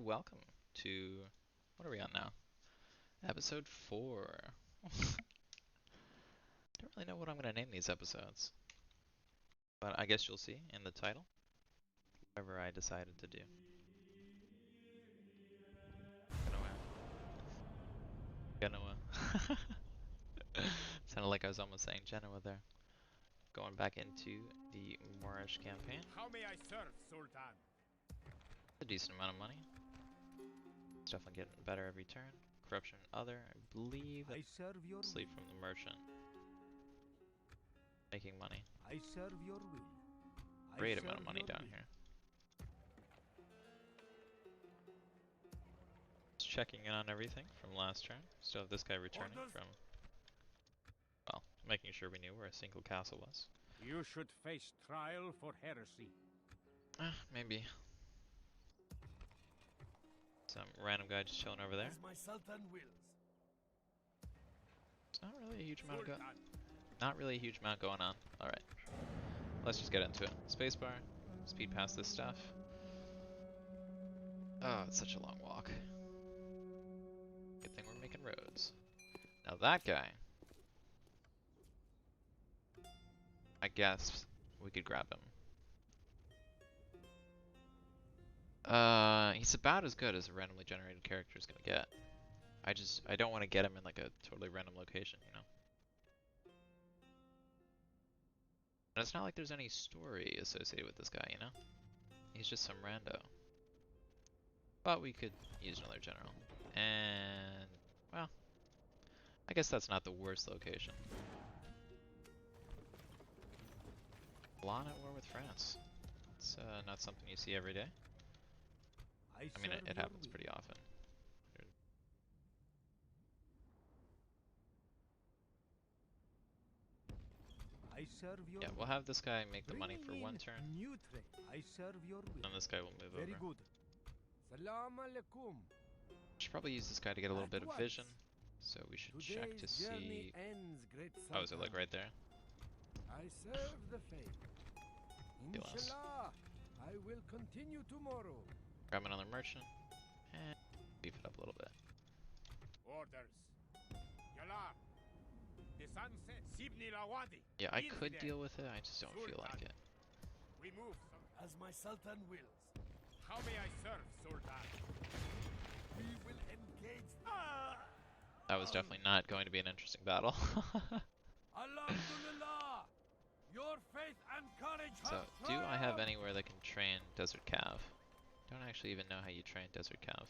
welcome to, what are we on now? Episode 4. Don't really know what I'm going to name these episodes, but I guess you'll see in the title, whatever I decided to do. Genoa. Sounded like I was almost saying Genoa there. Going back into the Moorish campaign. How may I serve, Sultan? A decent amount of money. It's definitely getting better every turn. Corruption other, I believe I serve your sleep from the merchant. Making money. I serve your will. Great amount of money down here. Just checking in on everything from last turn. Still have this guy returning from, well, making sure we knew where a single castle was. You should face trial for heresy. Maybe. Some random guy just chilling over there. As my Sultan wills. It's not really a huge amount not really a huge amount going on. Alright. Let's just get into it. Spacebar. Speed past this stuff. Oh, it's such a long walk. Good thing we're making roads. Now that guy, I guess we could grab him. He's about as good as a randomly generated character is gonna get. I don't want to get him in like a totally random location, you know? And it's not like there's any story associated with this guy, you know? He's just some rando. But we could use another general. And, well, I guess that's not the worst location. Milan at war with France. It's not something you see every day. I mean, it happens pretty often. Yeah, we'll have this guy make the money for one turn. I serve your will. And this guy will move Very over. good. Salam alaikum. Should probably use this guy to get a little bit of vision. So we should check to see. Oh, is it like right there? I serve the faith. Feel us. Inshallah, I will continue tomorrow. Grab another merchant and beef it up a little bit. Orders. Yala. The sun sets. Sibni Lawadi. Yeah, I could deal with it, I just don't feel like it. We move. As my Sultan wills. How may I serve, Sultan? We will engage. That was definitely not going to be an interesting battle. Alhamdulillah. Your faith and courage. So, do I have anywhere that can train Desert Cav? Don't actually even know how you train Desert Cav.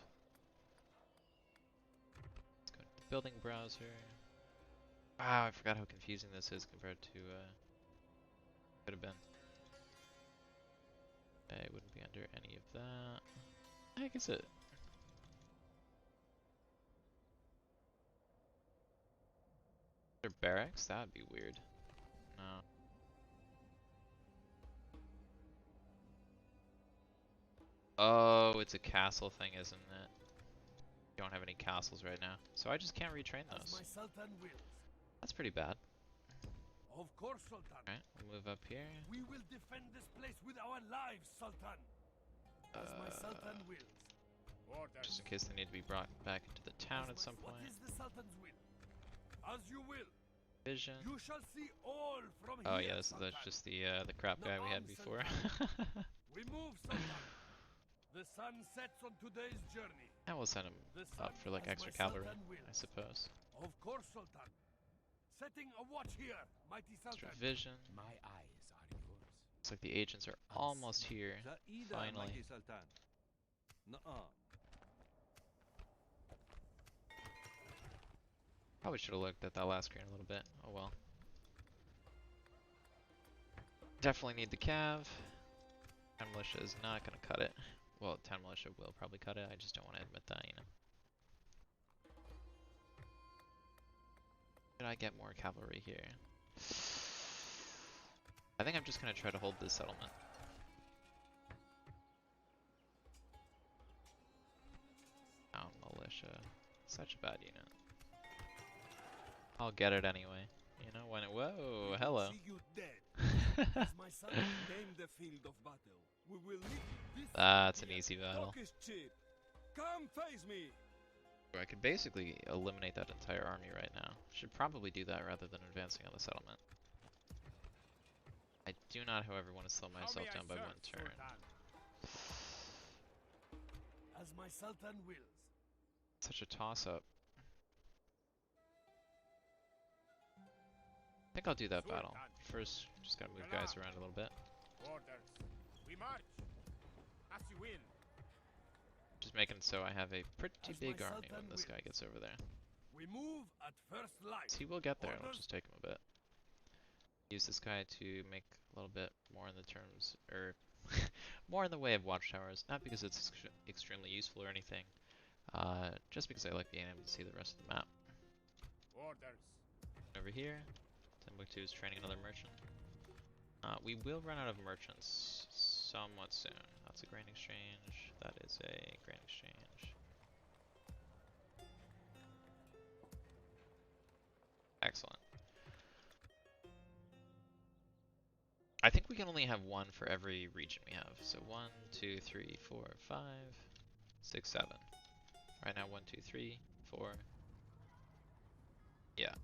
Let's go to the building browser. Wow, I forgot how confusing this is compared to could have been. I wouldn't be under any of that. The heck is it? Their barracks? That would be weird. No. Oh, it's a castle thing, isn't it? Don't have any castles right now, so I just can't retrain those. My Sultan wills. That's pretty bad. Of course, Sultan. Alright, we'll move up here. We will defend this place with our lives, Sultan. As my Sultan wills. Orders. Just in case they need to be brought back into the town at some point. What is the Sultan's will? As you will. Vision. You shall see all from Oh here, yeah, that's Sultan. just the crap guy we had before. We move, Sultan. The sun sets on today's journey. And we'll send him The up sun, for like as extra my cavalry, Sultan wills. I suppose. Of course, Sultan. Setting a watch here, mighty Extra Sultan. vision. My eyes are yours. Looks like the agents are almost here. Finally. Mighty Sultan. Probably should have looked at that last screen a little bit. Oh well. Definitely need the cav. 10 militia is not going to cut it. Well, 10 militia will probably cut it. I just don't want to admit that, you know. Should I get more cavalry here? I think I'm just going to try to hold this settlement. Down militia. Such a bad unit. I'll get it anyway. You know, when it. Whoa, hello. See you dead. As my son named the field of battle. We will leave this That's an easy battle. Turkish chief. Come face me. I could basically eliminate that entire army right now. Should probably do that rather than advancing on the settlement. I do not, however, want to slow myself down by one turn. As my Sultan wills. Such a toss-up. I think I'll do that battle. First, just gotta move guys around a little bit. Orders. We march. As you will. Just making it so I have a pretty As big my army Sultan when this guy wills. gets over there. We move at first light. He will get there, it'll Orders. just take him a bit. Use this guy to make a little bit more in the terms, or more in the way of watchtowers. Not because it's extremely useful or anything, just because I like being able to see the rest of the map. Orders. Over here, Timbuktu is training another merchant. We will run out of merchants somewhat soon. That's a grain exchange. That is a grain exchange. Excellent. I think we can only have one for every region we have. So 1, 2, 3, 4, 5, 6, 7. Right now 1, 2, 3, 4. Yeah.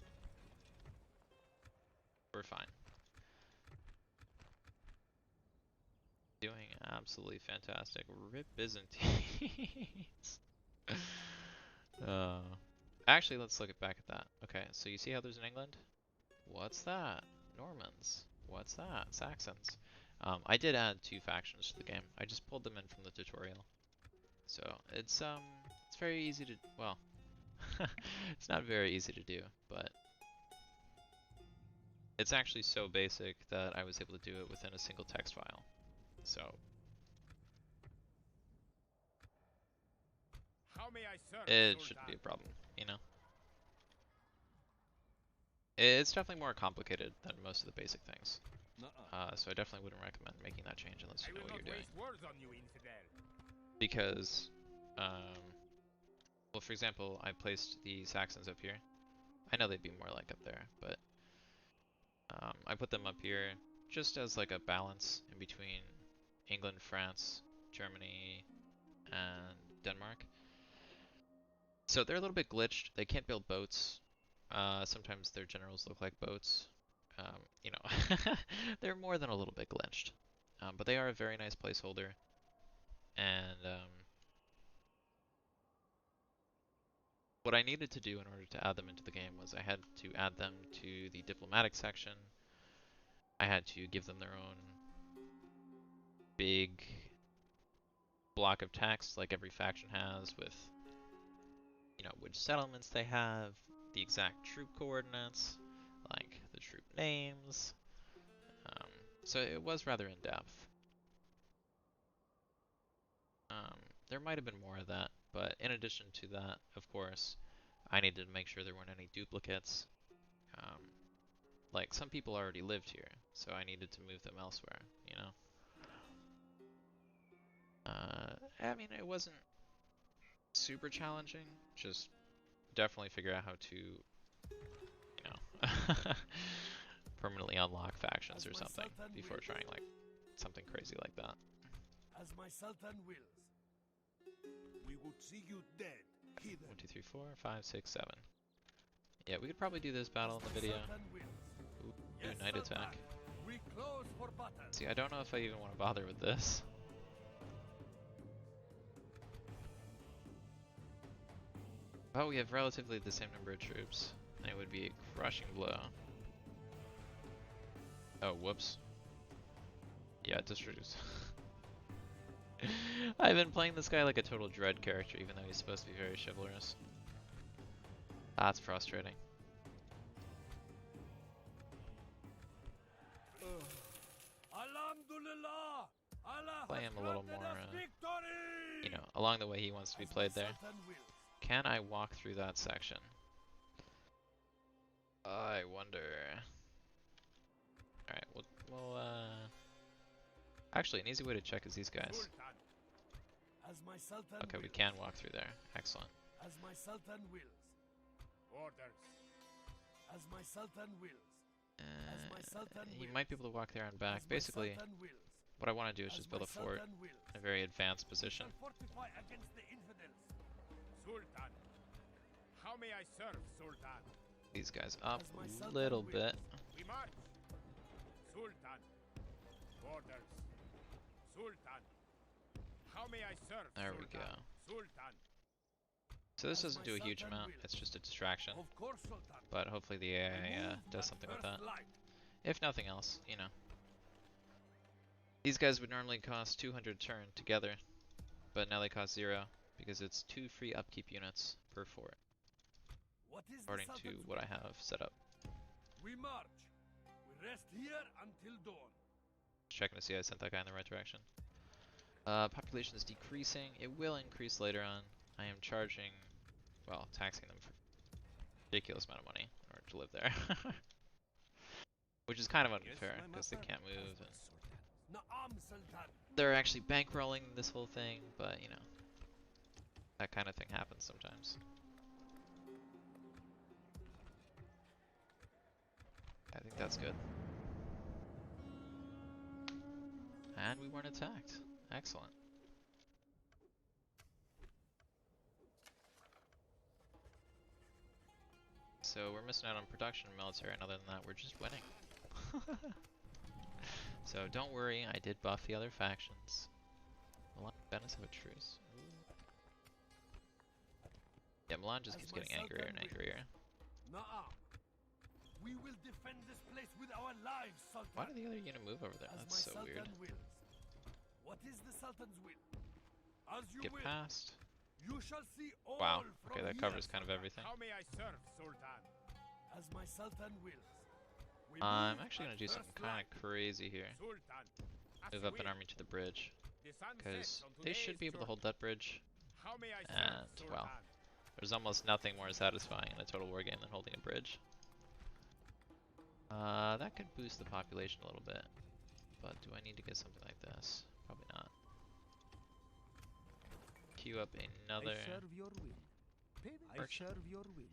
We're fine. Doing absolutely fantastic. Rip Byzantines. Actually, let's look back at that. Okay, so you see how there's an England? What's that? Normans. What's that? Saxons. I did add 2 factions to the game. I just pulled them in from the tutorial. So it's very easy to, well, it's not very easy to do, but it's actually so basic that I was able to do it within a single text file. So How may I serve, it Sultan? shouldn't be a problem, you know? It's definitely more complicated than most of the basic things. So I definitely wouldn't recommend making that change unless I you know will what not you're doing. waste words on you, infidel. Because, well, for example, I placed the Saxons up here. I know they'd be more like up there, but I put them up here just as like a balance in between England, France, Germany, and Denmark. So they're a little bit glitched. They can't build boats. Sometimes their generals look like boats. You know, they're more than a little bit glitched. But they are a very nice placeholder. And what I needed to do in order to add them into the game was I had to add them to the diplomatic section. I had to give them their own big block of text like every faction has with, you know, which settlements they have, the exact troop coordinates, like the troop names. So it was rather in depth. There might have been more of that, but in addition to that, of course, I needed to make sure there weren't any duplicates. Like, some people already lived here, so I needed to move them elsewhere, you know? I mean, it wasn't super challenging, just definitely figure out how to, you know, permanently unlock factions or something before trying, like, something crazy like that. As my Sultan wills. We would see you dead, heathen. 1, 2, 3, 4, 5, 6, 7. Yeah, we could probably do this battle in the video. Ooh, Yes, knight Sultan. attack. We close for battle. See, I don't know if I even want to bother with this. Well, we have relatively the same number of troops, and it would be a crushing blow. Oh, whoops. Yeah, distributes. I've been playing this guy like a total dread character, even though he's supposed to be very chivalrous. That's frustrating. Alhamdulillah. Allah Play has him a little granted more, us victory. you know, along the way he wants to be As my played there. Sultan wills. Can I walk through that section? I wonder. Alright, we'll actually, an easy way to check is these guys. Sultan. As my Sultan Okay, we wills. can walk through there. Excellent. As my Sultan wills. Orders. As my Sultan wills. As my Sultan You wills. might be able to walk there and back. As my Basically, Sultan wills. what I want to do is As just build my a fort Sultan wills. in a very advanced We position. shall fortify against the infidels. Sultan. How may I serve, Sultan? These guys up As my a Sultan little wills. bit. We march. Sultan. Orders. Sultan. How may I serve, There we Sultan? go. Sultan. So this As doesn't my do a huge Sultan amount, wills. it's just a distraction. Of course, Sultan. But hopefully the AI Move does at something with first that. light. If nothing else, you know. These guys would normally cost 200 turn together, but now they cost 0 because it's 2 free upkeep units per fort, What is according the to Sultan's what will? I have set up. We march. We rest here until dawn. Just checking to see I sent that guy in the right direction. Population is decreasing. It will increase later on. I am charging, well, taxing them for a ridiculous amount of money in order to live there. Which is kind of unfair, because they can't move, and Na'am, Sultan. they're actually bankrolling this whole thing, but you know, that kind of thing happens sometimes. I think that's good. And we weren't attacked. Excellent. So we're missing out on production and military, and other than that, we're just winning. So don't worry, I did buff the other factions. Milan and Venice have a truce. Ooh. Yeah, Milan just As keeps my getting angrier and Sultan angrier. Na'am. We will defend this place with our lives, Sultan. Why did the other unit move over there? As That's my so Sultan weird. wills. What is the Sultan's will? As you Get will. past. You shall see all Wow. from Okay, that here, covers kind of Sultan. everything. How may I serve, Sultan? As my Sultan wills. We I'm move actually at gonna do something first kind light. of crazy here. Sultan. As Move you up an will. army to the bridge, The sun because sets on they today's should be able to journey. hold that bridge. How may I serve, And, Sultan? well, there's almost nothing more satisfying in a total war game than holding a bridge. That could boost the population a little bit, but do I need to get something like this? Probably not. Queue up another. I serve your will. I Merchant. serve your will.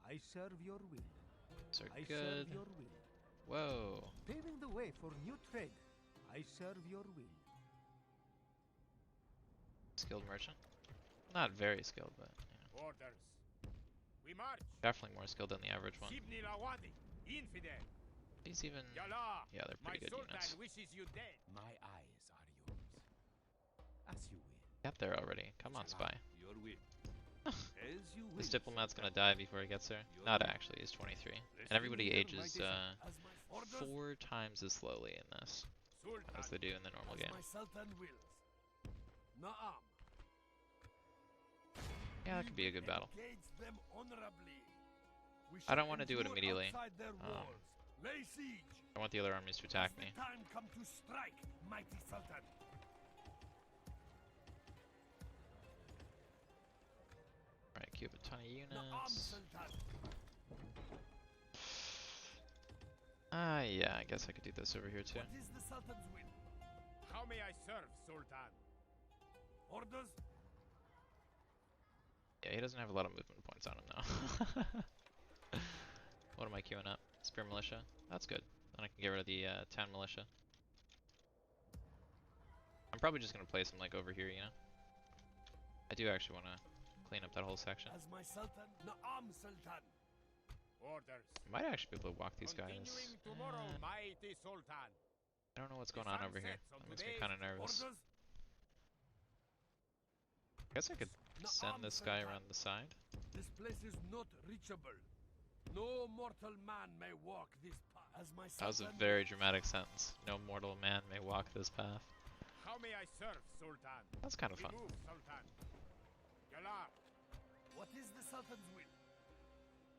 I serve your will. These are I good. serve your will. Whoa. Paving the way for new trade. I serve your will. Skilled merchant. Not very skilled, but you know, Orders. We march. definitely more skilled than the average one. Sibni Lawadi. Infidel. These even, Yalla. yeah, they're My pretty good Sultan units. wishes you dead. My eyes are yours. As you will. Get there already. Come on, spy. Your will. As you will. This diplomat's gonna die before he gets there. Not actually, he's 23. And everybody ages As my orders. 4 times as slowly in this Sultan. as they do in the normal As game. my Sultan wills. Na'am. Yeah, that could be a good battle. Engage them honorably. We I don't shall want to do it endure immediately. outside their walls. Lay siege. I want the other armies to attack Has me. the time come to strike, mighty Sultan. Right, queue up a ton of Na'am, units. Sultan. Yeah, I guess I could do this over here too. What is the Sultan's will? How may I serve, Sultan? Orders? Yeah, he doesn't have a lot of movement points on him now. What am I queuing up? Spear militia. That's good. Then I can get rid of the town militia. I'm probably just gonna place him like over here, you know? I do actually want to clean up that whole section. As my Sultan? Na'am, Sultan. Orders. I might actually be able to walk these guys. Continuing tomorrow, mighty Sultan. I don't know what's The going on sun over here. sets on That makes me today's kind of nervous. Orders? I guess I could send this guy around the side. This place is not reachable. No mortal man may walk this path. As my That was a Sultan very wills. dramatic sentence. No mortal man may walk this path. How may I serve, Sultan? That's kind of We fun. move, Sultan. Yalla. What is the Sultan's will?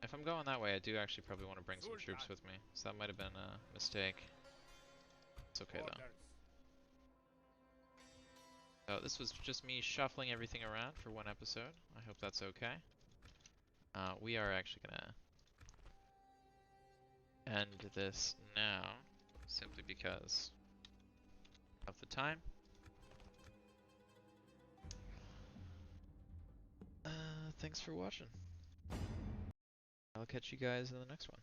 If I'm going that way, I do actually probably want to bring some troops Sultan. with me. So that might have been a mistake. It's okay though. Orders. So this was just me shuffling everything around for one episode. I hope that's okay. We are actually gonna end this now, simply because of the time. Thanks for watching. I'll catch you guys in the next one.